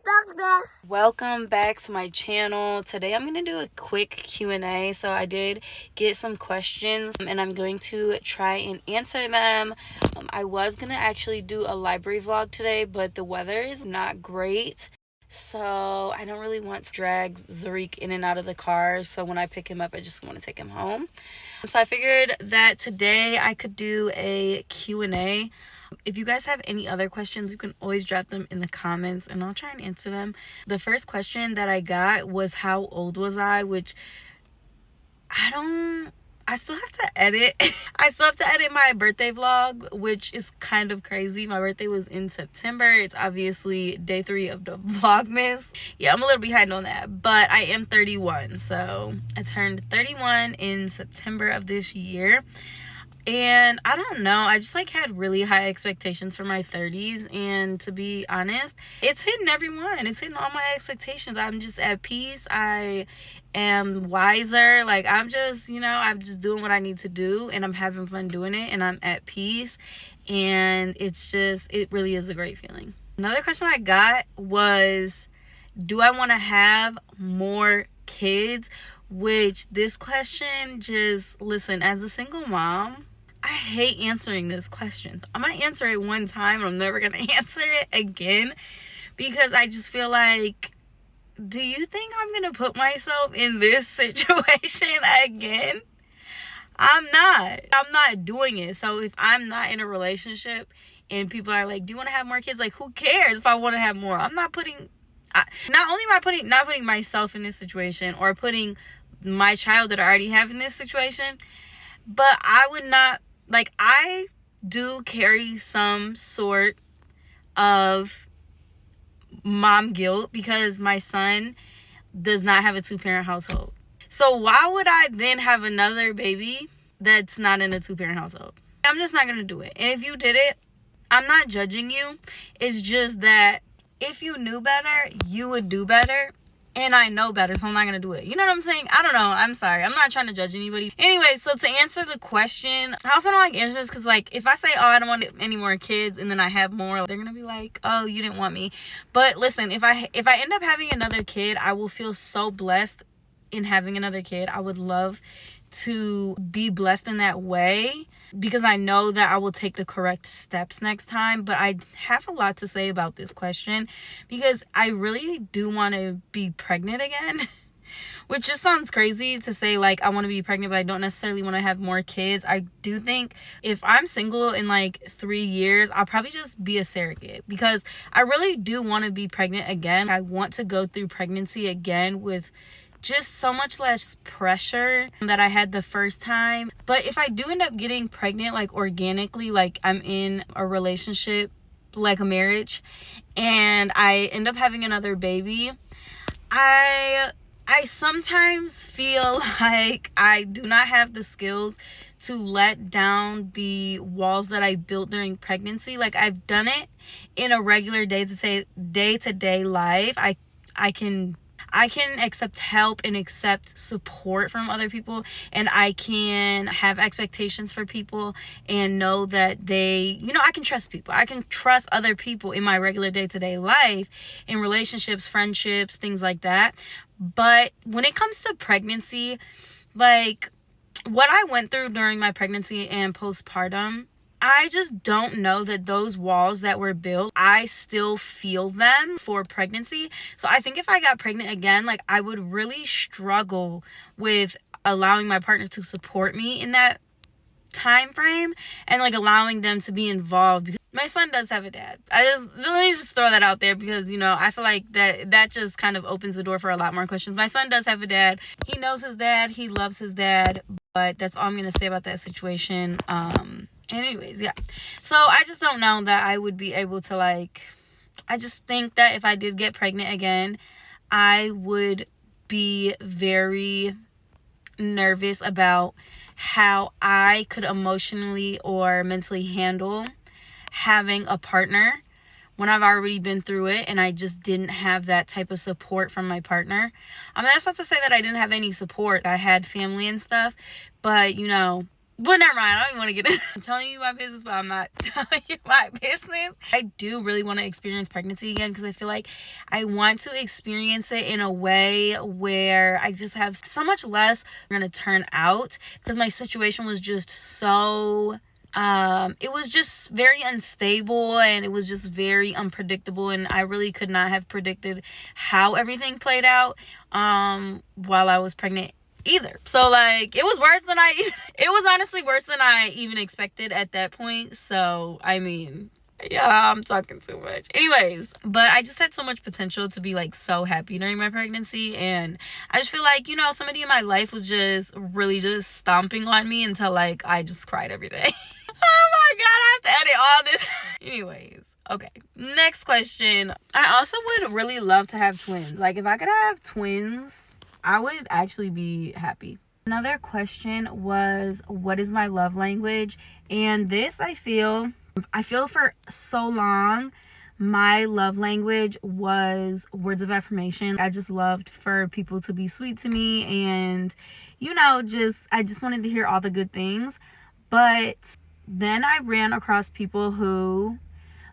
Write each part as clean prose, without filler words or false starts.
Vlogmas. Welcome back to my channel. Today I'm going to do a quick Q&A. So I did get some questions and I'm going to try and answer them. I was going to actually do a library vlog today, but the weather is not great. So I don't really want to drag Zariq in and out of the car. So when I pick him up, I just want to take him home. So I figured that today I could do a Q&A. If you guys have any other questions, you can always drop them in the comments and I'll try and answer them. The first question that I got was how old was I, which I still have to edit. I still have to edit my birthday vlog, which is kind of crazy. My birthday was in September. It's obviously day 3 of the Vlogmas. Yeah, I'm a little behind on that, but I am 31. So I turned 31 in September of this year. And I don't know, I just had really high expectations for my 30s, and to be honest, it's hitting everyone. It's hitting all my expectations. I'm just at peace. I am wiser. I'm just, I'm just doing what I need to do, and I'm having fun doing it, and I'm at peace, and it really is a great feeling. Another question I got was, do I want to have more kids? Which this question, listen, as a single mom, I hate answering this question. I'm going to answer it one time and I'm never going to answer it again, because I just feel like, do you think I'm going to put myself in this situation again? I'm not doing it. So if I'm not in a relationship and people are like, do you want to have more kids? Who cares if I want to have more? I'm not putting, not only am I not putting myself in this situation or putting my child that I already have in this situation, but I would not, I do carry some sort of mom guilt because my son does not have a 2-parent household. So why would I then have another baby that's not in a 2-parent household? I'm just not going to do it. And if you did it, I'm not judging you. It's just that if you knew better, you would do better. And I know better, so I'm not going to do it. You know what I'm saying? I don't know. I'm sorry. I'm not trying to judge anybody. Anyway, so to answer the question, I also don't like answers because, if I say, oh, I don't want any more kids, and then I have more, they're going to be like, oh, you didn't want me. But listen, if I end up having another kid, I will feel so blessed in having another kid. I would love to be blessed in that way because I know that I will take the correct steps next time. But I have a lot to say about this question because I really do want to be pregnant again. Which just sounds crazy to say, I want to be pregnant, but I don't necessarily want to have more kids. I do think if I'm single in 3 years, I'll probably just be a surrogate because I really do want to be pregnant again. I want to go through pregnancy again with just so much less pressure that I had the first time. But if I do end up getting pregnant organically, I'm in a relationship, a marriage, and I end up having another baby, I sometimes feel like I do not have the skills to let down the walls that I built during pregnancy. I've done it in a regular day-to-day life. I can accept help and accept support from other people, and I can have expectations for people and know that I can trust people. I can trust other people in my regular day-to-day life, in relationships, friendships, things like that. But when it comes to pregnancy, what I went through during my pregnancy and postpartum, I just don't know that those walls that were built, I still feel them for pregnancy. So I think if I got pregnant again, I would really struggle with allowing my partner to support me in that time frame and allowing them to be involved, because my son does have a dad. Let me just throw that out there because I feel like that just kind of opens the door for a lot more questions. My son does have a dad. He knows his dad. He loves his dad. But that's all I'm gonna say about that situation. Anyways, yeah, so I just don't know that I would be able to I just think that if I did get pregnant again, I would be very nervous about how I could emotionally or mentally handle having a partner when I've already been through it and I just didn't have that type of support from my partner. That's not to say that I didn't have any support. I had family and stuff, but but never mind, I don't even want to get into telling you my business, but I'm not telling you my business. I do really want to experience pregnancy again, because I feel like I want to experience it in a way where I just have so much less going to turn out, because my situation was just so it was just very unstable, and it was just very unpredictable, and I really could not have predicted how everything played out while I was pregnant either. So like, it was honestly worse than I even expected at that point. So I mean, yeah, I'm talking too much. Anyways, but I just had so much potential to be like so happy during my pregnancy, and I just feel like, you know, somebody in my life was just really just stomping on me until like I just cried every day. Oh my god, I have to edit all this. Anyways, okay, next question. I also would really love to have twins. Like, if I could have twins, I would actually be happy. Another question was, what is my love language? And this, I feel for so long my love language was words of affirmation. I just loved for people to be sweet to me, and you know, I just wanted to hear all the good things. But then I ran across people who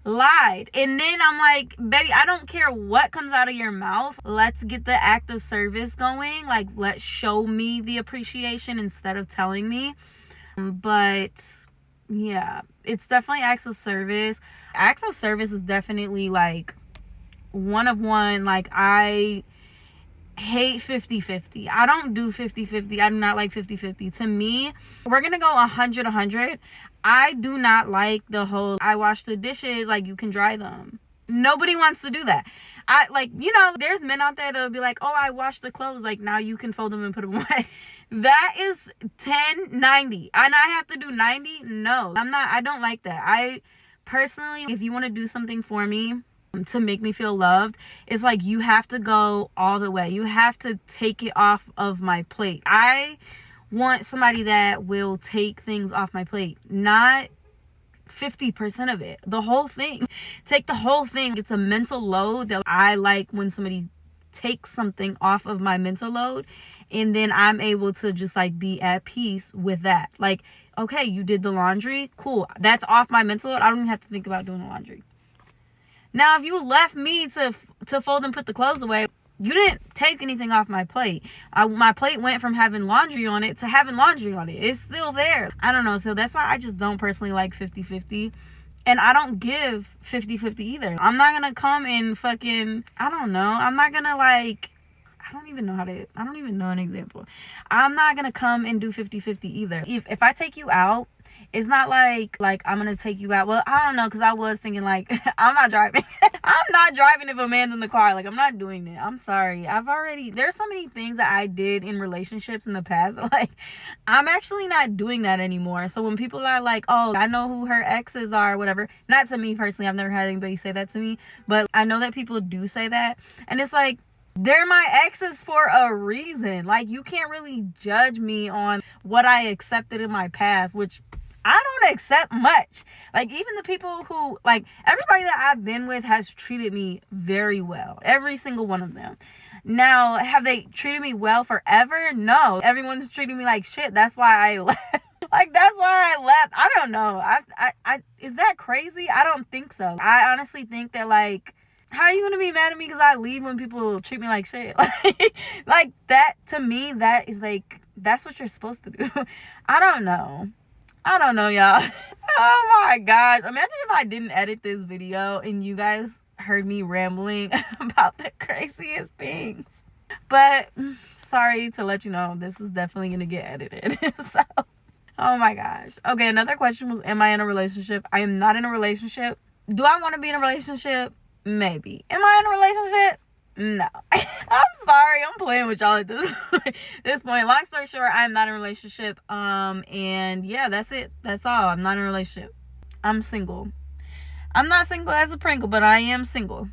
lied, and then I'm like, baby, I don't care what comes out of your mouth. Let's get the act of service going. Like, let's show me the appreciation instead of telling me. But yeah, it's definitely acts of service. Acts of service is definitely like one of one. Like, I hate 50-50. I don't do 50-50. I do not like 50-50. To me, we're gonna go 100-100. I do not like the whole, I wash the dishes, like, you can dry them. Nobody wants to do that. I like, you know, there's men out there that will be like, oh, I washed the clothes, like, now you can fold them and put them away. That is 10-90, and I have to do 90. No, I don't like that. I personally, if you want to do something for me to make me feel loved, it's like, you have to go all the way. You have to take it off of my plate. I want somebody that will take things off my plate, not 50% of it, the whole thing. Take the whole thing. It's a mental load that I like when somebody takes something off of my mental load, and then I'm able to just like be at peace with that. Like, okay, you did the laundry, cool, that's off my mental load. I don't even have to think about doing the laundry. Now, if you left me to fold and put the clothes away, you didn't take anything off my plate. My plate went from having laundry on it to having laundry on it. It's still there. I don't know. So that's why I just don't personally like 50-50. And I don't give 50-50 either. I'm not going to come and fucking, I don't know. I'm not going to like, I don't even know an example. I'm not going to come and do 50-50 either. If I take you out, it's not like I'm gonna take you out. Well, I don't know, because I was thinking like, I'm not driving. I'm not driving if a man's in the car. Like, I'm not doing it. I'm sorry. There's so many things that I did in relationships in the past. Like, I'm actually not doing that anymore. So when people are like, oh, I know who her exes are or whatever. Not to me personally. I've never had anybody say that to me. But I know that people do say that. And it's like, they're my exes for a reason. Like, you can't really judge me on what I accepted in my past, which I don't accept much. Like, even the people who, like, everybody that I've been with has treated me very well. Every single one of them. Now, have they treated me well forever? No. Everyone's treating me like shit. That's why I left. Like, that's why I left. I don't know. I is that crazy? I don't think so. I honestly think that, like, how are you gonna be mad at me because I leave when people treat me like shit? Like, that, to me, that is like, that's what you're supposed to do. I don't know, y'all. Oh my gosh. Imagine if I didn't edit this video and you guys heard me rambling about the craziest things. But sorry to let you know, this is definitely gonna get edited. So, oh my gosh. Okay, another question was, am I in a relationship? I am not in a relationship. Do I want to be in a relationship? Maybe. Am I in a relationship? No. I'm sorry, I'm playing with y'all at this point. Long story short, I'm not in a relationship. And yeah, that's it. That's all. I'm not in a relationship. I'm single. I'm not single as a Pringle, but I am single.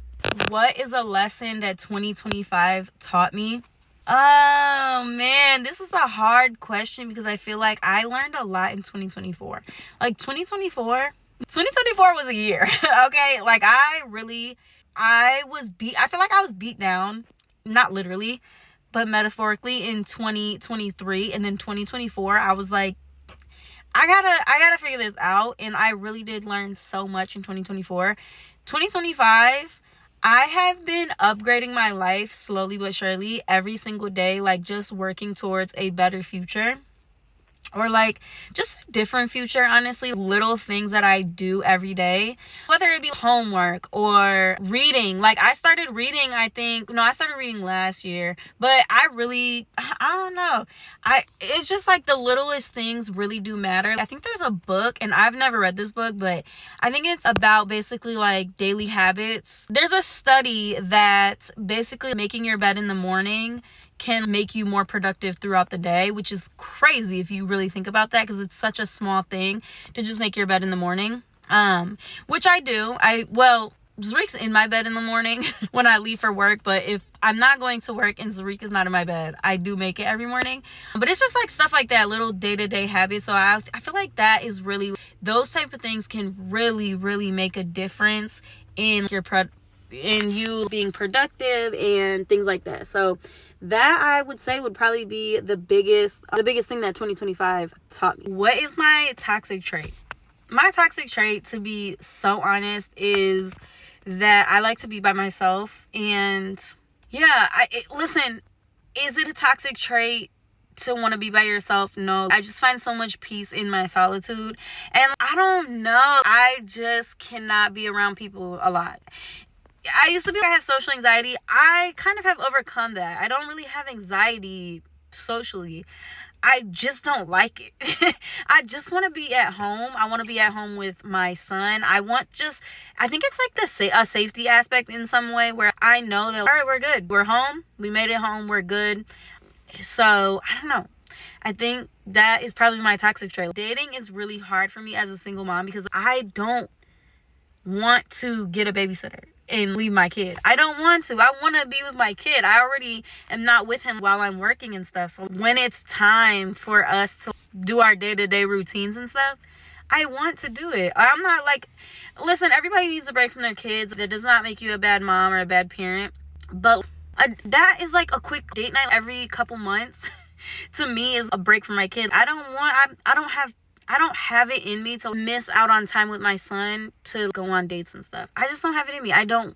What is a lesson that 2025 taught me? Oh man, this is a hard question because I feel like I learned a lot in 2024. Like, 2024 was a year. Okay, like, I feel like I was beat down, not literally, but metaphorically, in 2023. And then 2024, I was like, I gotta figure this out, and I really did learn so much in 2024. 2025, I have been upgrading my life slowly but surely every single day, like just working towards a better future, or like just a different future. Honestly, little things that I do every day, whether it be homework or reading. Like I started reading, I started reading last year, but I don't know, it's just like the littlest things really do matter. I think there's a book, and I've never read this book, but I think it's about basically like daily habits. There's a study that basically making your bed in the morning can make you more productive throughout the day, which is crazy if you really think about that, because it's such a small thing to just make your bed in the morning, which I do. Zarique's in my bed in the morning when I leave for work, but if I'm not going to work and Zarique is not in my bed, I do make it every morning. But it's just like stuff like that, little day-to-day habits. So I feel like that is really, those type of things can really, really make a difference in in you being productive and things like that. So that, I would say, would probably be the biggest thing that 2025 taught me. What is my toxic trait? My toxic trait, to be so honest, is that I like to be by myself. And yeah, listen, is it a toxic trait to want to be by yourself? No. I just find so much peace in my solitude, and I don't know, I just cannot be around people a lot. I used to be, I have social anxiety. I kind of have overcome that. I don't really have anxiety socially. I just don't like it. I just want to be at home. I want to be at home with my son. I think it's like a safety aspect in some way, where I know that, all right, we're good. We're home. We made it home. We're good. So I don't know. I think that is probably my toxic trait. Dating is really hard for me as a single mom, because I don't want to get a babysitter and leave my kid. I don't want to. I want to be with my kid. I already am not with him while I'm working and stuff. So when it's time for us to do our day-to-day routines and stuff, I want to do it. I'm not like, listen, everybody needs a break from their kids. That does not make you a bad mom or a bad parent. But that is like a quick date night every couple months to me is a break from my kid. I don't have it in me to miss out on time with my son to go on dates and stuff. I just don't have it in me. I don't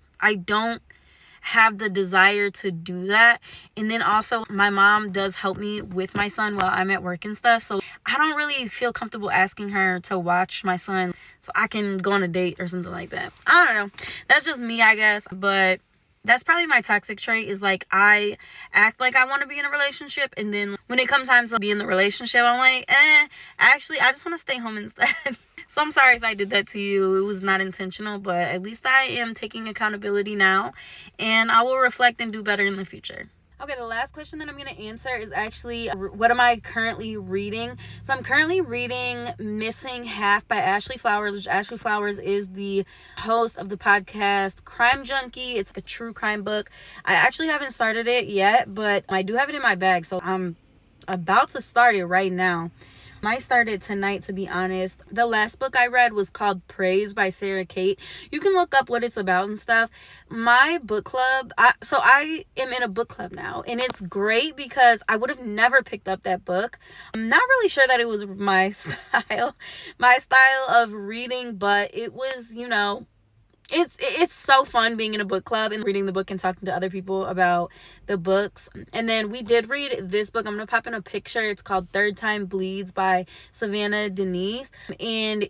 have the desire to do that. And then also, my mom does help me with my son while I'm at work and stuff. So I don't really feel comfortable asking her to watch my son so I can go on a date or something like that. I don't know. That's just me, I guess. But that's probably my toxic trait, is like I act like I want to be in a relationship, and then when it comes time to be in the relationship, I'm like, actually I just want to stay home instead. So I'm sorry if I did that to you. It was not intentional, but at least I am taking accountability now, and I will reflect and do better in the future. Okay, the last question that I'm going to answer is actually, what am I currently reading? So I'm currently reading Missing Half by Ashley Flowers, which Ashley Flowers is the host of the podcast Crime Junkie. It's a true crime book. I actually haven't started it yet, but I do have it in my bag, so I'm about to start it right now. Might start it tonight, to be honest. The last book I read was called Praise by Sarah Kate. You can look up what it's about and stuff. My book club, I am in a book club now, and it's great because I would have never picked up that book. I'm not really sure that it was my style of reading, but it was, it's so fun being in a book club and reading the book and talking to other people about the books. And then we did read this book. I'm gonna pop in a picture. It's called Third Time Bleeds by Savannah Denise, and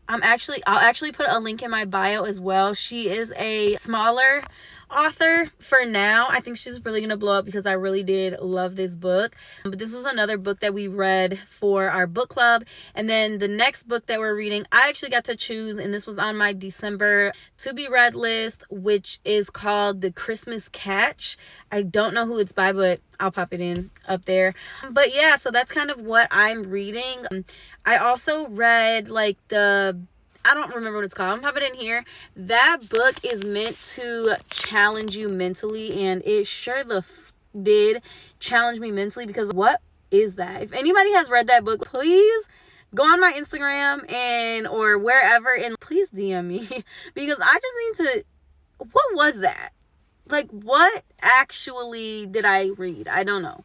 I'll actually put a link in my bio as well. She is a smaller author for now. I think she's really gonna blow up because I really did love this book. But this was another book that we read for our book club. And then the next book that we're reading, I actually got to choose, and this was on my December to be read list, which is called The Christmas Catch. I don't know who it's by, but I'll pop it in up there. But yeah, so that's kind of what I'm reading. I also read I don't remember what it's called. I'm popping it in here. That book is meant to challenge you mentally, and it sure did challenge me mentally, because what is that? If anybody has read that book, please go on my Instagram or wherever, and please DM me because I just need to, what was that? like, what actually did I read? I don't know.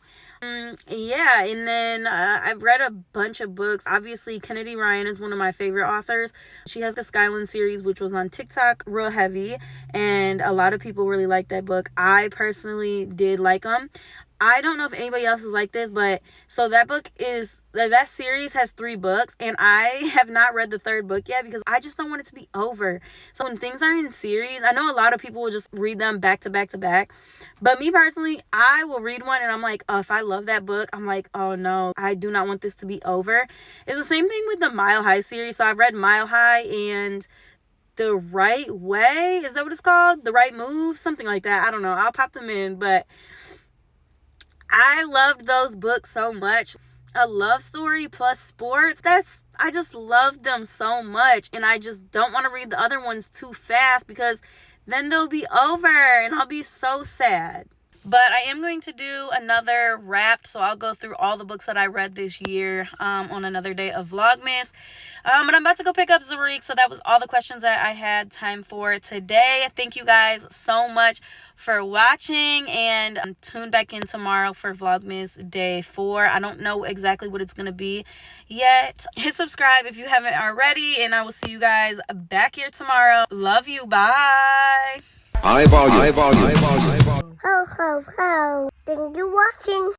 Yeah, and then I've read a bunch of books. Obviously, Kennedy Ryan is one of my favorite authors. She has the Skyland series, which was on TikTok real heavy, and a lot of people really like that book. I personally did like them. I don't know if anybody else is like this, but so that series has 3 books, and I have not read the 3rd book yet because I just don't want it to be over. So when things are in series, I know a lot of people will just read them back to back to back, but me personally, I will read one and I'm like, oh, if I love that book, I'm like, oh no, I do not want this to be over. It's the same thing with the Mile High series. So I've read Mile High and The Right Way, is that what it's called? The Right Move, something like that. I don't know, I'll pop them in, but I loved those books so much. A love story plus sports, I just love them so much, and I just don't want to read the other ones too fast because then they'll be over and I'll be so sad. But I am going to do another wrap, so I'll go through all the books that I read this year on another day of Vlogmas. But I'm about to go pick up Zariq, so that was all the questions that I had time for today. Thank you guys so much for watching, and tune back in tomorrow for Vlogmas Day 4. I don't know exactly what it's going to be yet. Hit subscribe if you haven't already, and I will see you guys back here tomorrow. Love you. Bye. High volume. High volume. High volume. Ho, ho, ho. Thank you for watching.